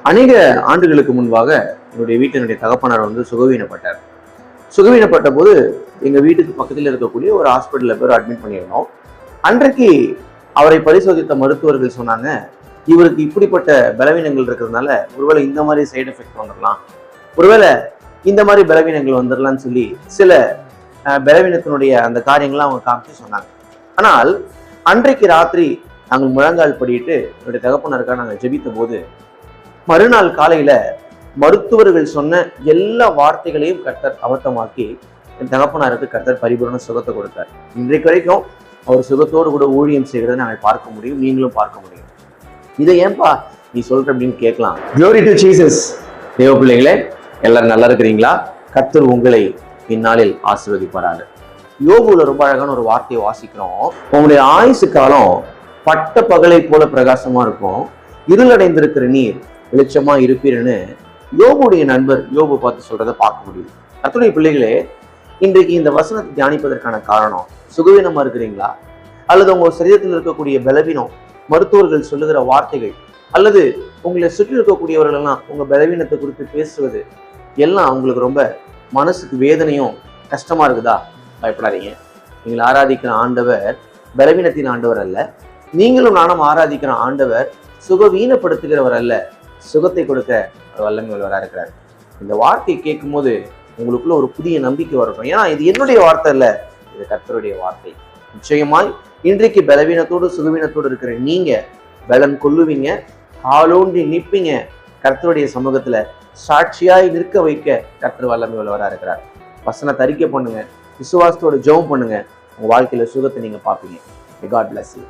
அநேக ஆண்டுகளுக்கு முன்பாக என்னுடைய வீட்டினுடைய தகப்பனார் சுகவீனப்பட்டார். சுகவீனப்பட்ட போது எங்க வீட்டுக்கு பக்கத்தில் இருக்கக்கூடிய ஒரு ஹாஸ்பிட்டல்ல பேர் அட்மிட் பண்ணியிருந்தோம். அன்றைக்கு அவரை பரிசோதித்த மருத்துவர்கள் சொன்னாங்க, இவருக்கு இப்படிப்பட்ட பலவீனங்கள் இருக்கிறதுனால ஒருவேளை இந்த மாதிரி சைடு எஃபெக்ட் வந்துடலாம், ஒருவேளை இந்த மாதிரி பலவீனங்கள் வந்துடலாம்னு சொல்லி சில பலவீனத்தினுடைய அந்த காரியங்கள்லாம் அவங்க காமிச்சு சொன்னாங்க. ஆனால் அன்றைக்கு ராத்திரி நாங்கள் முழங்கால் படிட்டு என்னுடைய தகப்பனருக்காக நாங்கள் ஜெபித்த போது மறுநாள் காலையில மருத்துவர்கள் சொன்ன எல்லா வார்த்தைகளையும் கர்த்தர் அபத்தமாக்கி என் தகப்பனாருக்கு கர்த்தர் பரிபூரண சுகத்தை கொடுத்தார். இன்றைக்கு வரைக்கும் அவர் சுகத்தோடு கூட ஊழியம் செய்கிறத நாங்கள் பார்க்க முடியும், நீங்களும் பார்க்க முடியும். இதை ஏன்பா நீ சொல்ற அப்படின்னு கேட்கலாம். Glory to Jesus. தேவ பிள்ளைகளே, எல்லாரும் நல்லா இருக்கிறீங்களா? கர்த்தர் உங்களை இந்நாளில் ஆசீர்வதிப்பாராக. யோபுல ரொம்ப அழகான ஒரு வார்த்தையை வாசிக்கிறோம். உங்களுடைய ஆயுசு காலம் பட்ட பகலை போல பிரகாசமா இருக்கும், இருளடைந்திருக்கிற நீர் வெளிச்சமா இருப்பீர்னு யோபுடைய நண்பர் யோபு பார்த்து சொல்றதை பார்க்க முடியும். கர்த்தருடைய பிள்ளைகளே, இன்றைக்கு இந்த வசனத்தை தியானிப்பதற்கான காரணம், சுகவீனமா இருக்கிறீங்களா, அல்லது உங்க சரீரத்தில் இருக்கக்கூடிய பலவீனம், மருத்துவர்கள் சொல்லுகிற வார்த்தைகள், அல்லது உங்களை சுற்றி இருக்கக்கூடியவர்கள் எல்லாம் உங்க பலவீனத்தை குறித்து பேசுவது எல்லாம் உங்களுக்கு ரொம்ப மனசுக்கு வேதனையும் கஷ்டமா இருக்குதா? பயப்படாதீங்க. நீங்கள் ஆராதிக்கிற ஆண்டவர் பலவீனத்தின் ஆண்டவர் அல்ல. நீங்களும் நானும் ஆராதிக்கிற ஆண்டவர் சுகவீனப்படுத்துகிறவர் அல்ல, சுகத்தை கொடுக்க வல்லமை உள்ளவராக இருக்கிறார். இந்த வார்த்தையை கேட்கும் போது உங்களுக்குள்ள ஒரு புதிய நம்பிக்கை வரட்டும். ஏன்னா இது என்னுடைய வார்த்தை இல்ல, இது கர்த்தருடைய வார்த்தை. நிச்சயமாய் இன்றைக்கு பலவீனத்தோடு சுகவீனத்தோடு இருக்கிற நீங்க பலன் கொள்ளுவீங்க, காலோண்டி நிற்பீங்க. கர்த்தருடைய சமூகத்துல சாட்சியாய் நிற்க வைக்க கர்த்தர் வல்லமை உள்ளவராக இருக்கிறார். வசனத்தை அறிக்கை பண்ணுங்க, விசுவாசத்தோட ஜெபம் பண்ணுங்க, உங்க வாழ்க்கையில சுகத்தை நீங்க பார்ப்பீங்க. God bless you.